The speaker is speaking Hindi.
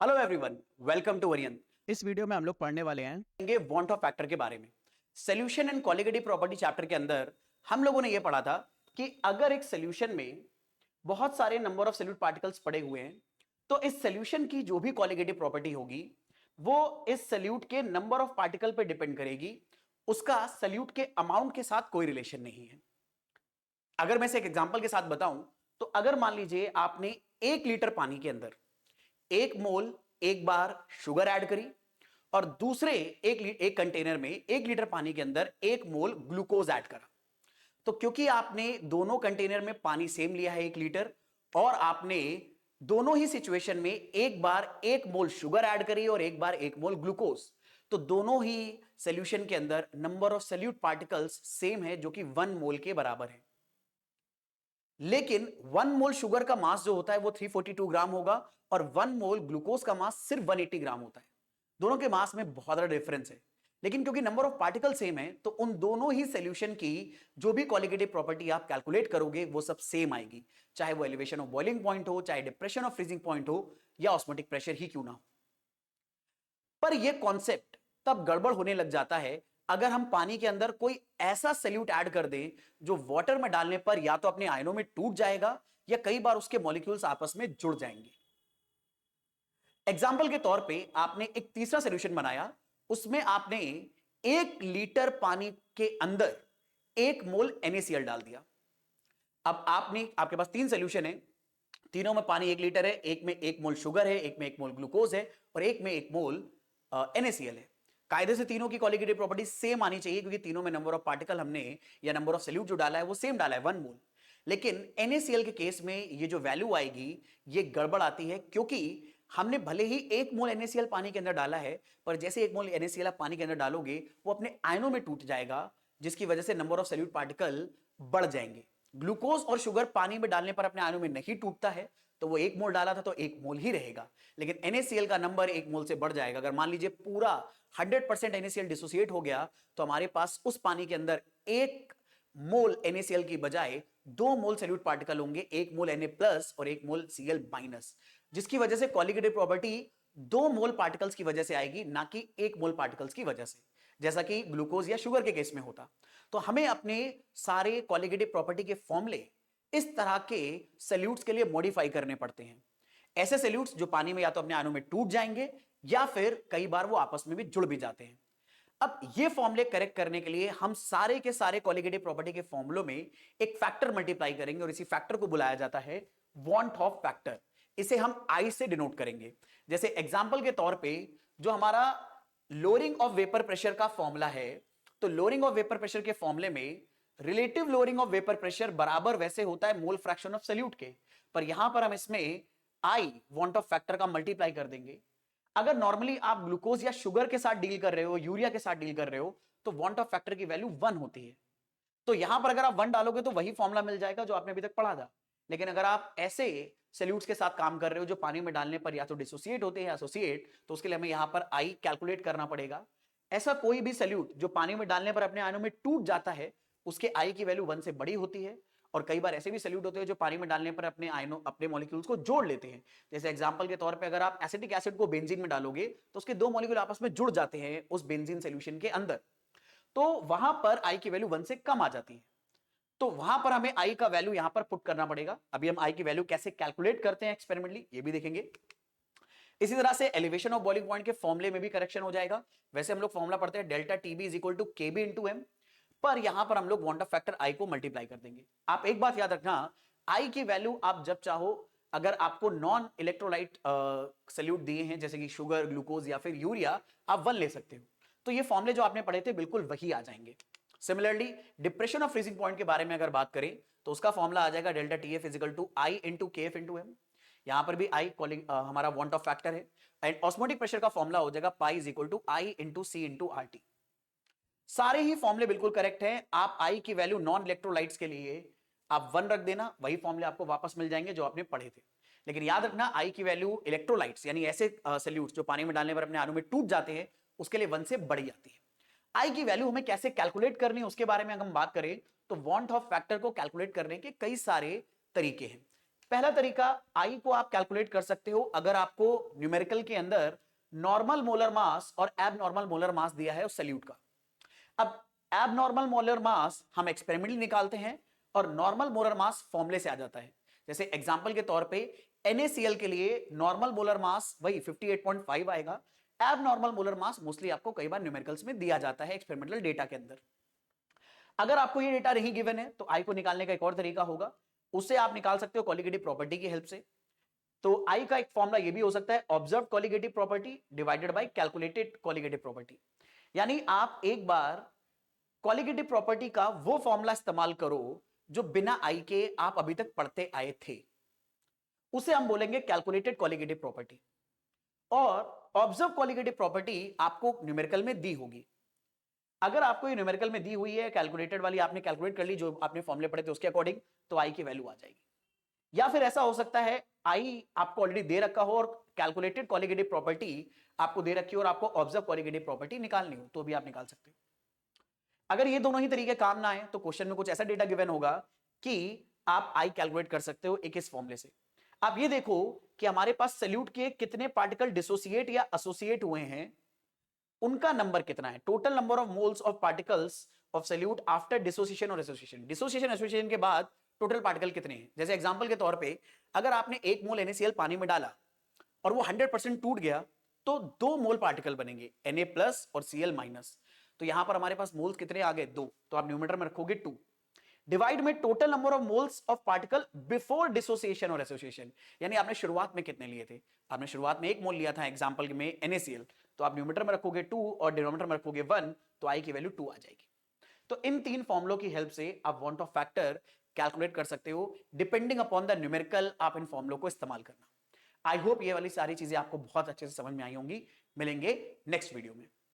Hello everyone, welcome to Varian. इस वीडियो में हम लोग पढ़ने वाले हैं वांट ऑफ फैक्टर के बारे में। Solution and colligative property chapter के अंदर हम लोगों ने यह पढ़ा था कि अगर एक सोल्यूशन में बहुत सारे नंबर ऑफ सोल्यूट पार्टिकल्स पड़े हुए हैं तो इस सोल्यूशन की जो भी कॉलिगेटिव प्रॉपर्टी होगी वो इस सोल्यूट के नंबर ऑफ पार्टिकल पर डिपेंड करेगी। उसका सोल्यूट के अमाउंट के साथ कोई रिलेशन नहीं है। अगर मैं इसे एक एग्जांपल के साथ बताऊं तो अगर मान लीजिए आपने 1 लीटर पानी के अंदर 1 मोल एक बार शुगर ऐड करी और दूसरे एक कंटेनर में 1 लीटर पानी के अंदर 1 मोल ग्लूकोज ऐड करा, तो क्योंकि आपने दोनों कंटेनर में पानी सेम लिया है 1 लीटर और आपने दोनों ही सिचुएशन में एक बार 1 मोल शुगर ऐड करी और एक बार 1 मोल ग्लूकोज, तो दोनों ही सॉल्यूशन के अंदर number of solute particles same है जो कि 1 मोल के बराबर है। लेकिन 1 मोल शुगर का मास जो होता है वो 342 ग्राम होगा और 1 मोल ग्लूकोज का मास सिर्फ 180 ग्राम होता है। दोनों के मास में बहुत बड़ा डिफरेंस है, लेकिन क्योंकि नंबर ऑफ पार्टिकल सेम है तो उन दोनों ही सॉल्यूशन की जो भी कॉलिगेटिव प्रॉपर्टी आप कैलकुलेट करोगे वो सब सेम आएगी, चाहे वो एलिवेशन ऑफ बॉइलिंग पॉइंट हो, चाहे डिप्रेशन ऑफ फ्रीजिंग पॉइंट हो या ऑस्मोटिक प्रेशर ही क्यों ना हो। पर यह कॉन्सेप्ट तब गड़बड़ होने लग जाता है अगर हम पानी के अंदर कोई ऐसा सल्यूट ऐड कर दें जो वाटर में डालने पर या तो अपने आयनों में टूट जाएगा या कई बार उसके मॉलिक्यूल्स आपस में जुड़ जाएंगे। एग्जाम्पल के तौर पे आपने एक तीसरा सोल्यूशन बनाया, उसमें आपने 1 लीटर पानी के अंदर 1 मोल NaCl डाल दिया। अब आपके पास 3 सोल्यूशन है, तीनों में पानी 1 लीटर है, एक में 1 मोल शुगर है, एक में 1 मोल ग्लूकोज है और एक में 1 मोल NaCl है। कायदे से तीनों की कॉलिगेटिव प्रॉपर्टी सेम आनी चाहिए क्योंकि तीनों में नंबर ऑफ पार्टिकल हमने या नंबर ऑफ सोल्यूट जो डाला है वो सेम डाला है 1 मोल। लेकिन NaCl के केस में ये जो वैल्यू आएगी ये गड़बड़ आती है क्योंकि हमने भले ही 1 मोल NaCl पानी के अंदर डाला है पर जैसे 1 मोल NaCl आप पानी के अंदर डालोगे वो अपने आयनों में टूट जाएगा जिसकी वजह से नंबर ऑफ सोल्यूट पार्टिकल बढ़ जाएंगे। ग्लूकोज और शुगर पानी में डालने पर अपने आयनों में नहीं टूटता है तो वो 1 मोल डाला था तो 1 मोल ही रहेगा, लेकिन NaCl का नंबर 1 मोल से बढ़ जाएगा। अगर मान लीजिए पूरा 100% NaCl डिसोसिएट हो गया तो हमारे पास उस पानी के अंदर 1 मोल NaCl की बजाय 2 मोल सोल्यूट पार्टिकल होंगे, 1 मोल Na प्लस और 1 मोल Cl माइनस, जिसकी वजह से कॉलिगेटिव प्रॉपर्टी 2 मोल पार्टिकल्स की वजह से आएगी ना कि 1 मोल पार्टिकल्स की वजह से, जैसा कि ग्लूकोज या शुगर के केस में होता। तो हमें अपने सारे कॉलिगेटिव प्रॉपर्टी के फॉर्मूले इस तरह के सल्यूट्स के लिए मॉडिफाई करने पड़ते हैं। ऐसे सल्यूट्स जो पानी में या तो अपने आयनों में टूट जाएंगे या फिर कई बार वो आपस में भी जुड़ भी जाते हैं। अब ये फॉर्मूले करेक्ट करने के लिए हम सारे के सारे कॉलिगेटिव प्रॉपर्टी के फॉर्मूलों में एक फैक्टर मल्टीप्लाई करेंगे और इसी फैक्टर को बुलाया जाता है वांट ऑफ फैक्टर। इसे हम आई से डिनोट करेंगे। जैसे एग्जांपल के तौर पे जो हमारा लोअरिंग ऑफ वेपर प्रेशर का फॉर्मूला है, तो लोअरिंग ऑफ वेपर प्रेशर के फॉर्मूले में relative lowering of vapour pressure बराबर वैसे होता है मोल फ्रैक्शन ऑफ सोल्यूट के, पर यहां पर हम इसमें आई वांट ऑफ फैक्टर का मल्टीप्लाई कर देंगे। अगर नॉर्मली आप ग्लूकोज या शुगर के साथ डील कर रहे हो, यूरिया के साथ डील कर रहे हो, तो वांट ऑफ फैक्टर की वैल्यू 1 होती है। तो यहां पर अगर आप 1 डालोगे तो वही फॉर्मूला मिल जाएगा जो आपने अभी तक पढ़ा था। लेकिन अगर आप ऐसे सॉल्यूट्स के साथ काम कर रहे हो जो पानी में डालने पर या तो डिसोसिएट होते हैं या एसोसिएट, तो उसके लिए हमें यहां पर आई कैलकुलेट करना पड़ेगा। ऐसा कोई भी सॉल्यूट जो पानी में डालने पर अपने आयनों में टूट जाता है उसके आई की वैल्यू 1 से बड़ी होती है। और कई बार ऐसे भी सॉल्यूट होते हैं जो पानी में डालने पर अपने आयनों अपने मॉलिक्यूल्स को जोड़ लेते हैं। जैसे एग्जांपल के तौर पे अगर आप एसिटिक एसिड को बेंजीन में डालोगे तो उसके 2 मॉलिक्यूल आपस में जुड़ जाते हैं उस बेंजीन सॉल्यूशन के अंदर, तो वहां पर आई की वैल्यू 1 से कम आ जाती है। तो वहां पर हमें आई का वैल्यू यहां पर पुट करना पड़ेगा। अभी हम आई की वैल्यू कैसे कैलकुलेट करते हैं एक्सपेरिमेंटली ये भी देखेंगे। इसी तरह से एलिवेशन ऑफ बॉइलिंग पॉइंट के फॉर्मूले में भी करेक्शन हो जाएगा। वैसे हम लोग फॉर्मूला पढ़ते हैं delta TB is equal to KB into M, पर यहां पर हम लोग वांट ऑफ फैक्टर आई को मल्टीप्लाई कर देंगे। आप एक बात याद रखना, आई की वैल्यू आप जब चाहो, अगर आपको नॉन इलेक्ट्रोलाइट सल्यूट दिए हैं जैसे कि शुगर, ग्लूकोज या फिर यूरिया, आप 1 ले सकते हो। तो ये फॉर्मूले जो आपने पढ़े थे बिल्कुल वही आ जाएंगे। Similarly depression of freezing point के बारे में अगर बात करें तो उसका फॉर्मूला आ जाएगा delta T F is equal to I into K F into M. यहां पर भी आई हमारा वांट ऑफ फैक्टर है। एंड ऑस्मोटिक प्रेशर का फॉर्मूला हो जाएगा pi is equal to I into C into R T. सारे ही फॉर्मूले बिल्कुल करेक्ट हैं। आप आई की वैल्यू नॉन इलेक्ट्रोलाइट्स के लिए आप 1 रख देना, वही फॉर्मूले आपको वापस मिल जाएंगे जो आपने पढ़े थे। लेकिन याद रखना आई की वैल्यू इलेक्ट्रोलाइट्स यानी ऐसे सॉल्यूट्स जो पानी में डालने पर अपने अणु में टूट जाते हैं उसके लिए 1 से बड़ी आती है। आई की वैल्यू हमें कैसे कैलकुलेट करनी है उसके बारे में अगर हम बात करें तो वांट ऑफ फैक्टर को कैलकुलेट करने के कई सारे तरीके हैं। पहला तरीका, आई को आप कैलकुलेट कर सकते हो अगर आपको न्यूमेरिकल के अंदर नॉर्मल मोलर मास और एबनॉर्मल मोलर मास दिया है उस सल्यूट का। अब एबनॉर्मल मोलर मास हम एक्सपेरिमेंटली निकालते हैं और नॉर्मल मोलर मास फॉर्मूले से आ जाता है। जैसे एग्जांपल के तौर पे NaCl के लिए नॉर्मल मोलर मास वही 58.5 आएगा। एबनॉर्मल मोलर मास मोस्टली आपको कई बार न्यूमेरिकल्स में दिया जाता है एक्सपेरिमेंटल डेटा के अंदर। अगर आपको ये डेटा नहीं गिवन है तो आई को निकालने का एक और तरीका होगा, उससे आप निकाल सकते हो कॉलिगेटिव प्रॉपर्टी की हेल्प से। तो आई का एक फॉर्मूला ये भी हो सकता है, observe colligative property divided by calculated colligative property. यानी आप एक बार कॉलिगेटिव प्रॉपर्टी का वो फॉर्मूला इस्तेमाल करो जो बिना आई के आप अभी तक पढ़ते आए थे, उसे हम बोलेंगे कैलकुलेटेड कॉलिगेटिव प्रॉपर्टी। और ऑब्जर्व कॉलिगेटिव प्रॉपर्टी आपको न्यूमेरिकल में दी होगी। अगर आपको ये न्यूमेरिकल में दी हुई है, कैलकुलेटेड वाली आपने कैलकुलेट कर ली जो आपने फॉर्मूले पढ़े थे उसके अकॉर्डिंग, तो आई की वैल्यू आ जाएगी। या फिर ऐसा हो सकता है आई आपको ऑलरेडी दे रखा हो और कैलकुलेटेड कॉलिगेटिव प्रॉपर्टी आपको दे रखी हो और आपको ऑब्जर्व कॉलिगेटिव प्रॉपर्टी निकालनी हो, तो भी आप निकाल सकते हो। अगर ये दोनों ही तरीके काम ना आए तो क्वेश्चन में कुछ ऐसा डेटा गिवन होगा कि आप आई कैलकुलेट कर सकते हो एक इस फॉर्मूले से। आप ये देखो कि हमारे पास सल्यूट के कितने पार्टिकल डिसोसिएट या एसोसिएट हुए हैं, उनका नंबर कितना है, total number of moles of particles of solute after dissociation और एसोसिएशन। डिसोसिएशन एसोसिएशन के बाद टोटल पार्टिकल कितने हैं। जैसे एग्जांपल के तौर पे अगर आपने 1 मोल NaCl पानी में डाला और वो 100% टूट गया तो 2 मोल पार्टिकल बनेंगे, Na+ और Cl-। तो यहां पर हमारे पास मोल्स कितने आ गए, 2, तो आप न्यूमरेटर में रखोगे 2 डिवाइड में total number of moles of particle before dissociation और एसोसिएशन। यानी आपने शुरुआत में कितने लिए थे, आपने शुरुआत में 1 मोल लिया था एग्जांपल में NaCl, तो आप न्यूमरेटर में रखोगे 2 और डिनोमिनेटर में रखोगे 1, तो आई की वैल्यू 2 आ जाएगी। तो इन 3 फॉर्मुलों की हेल्प से आप वांट ऑफ फैक्टर कैलकुलेट कर सकते हो डिपेंडिंग अपॉन द न्यूमेरिकल। आप इन फॉर्मुलों को इस्तेमाल करना। आई होप ये वाली सारी चीजें आपको बहुत अच्छे से समझ में आई होंगी। मिलेंगे नेक्स्ट वीडियो में।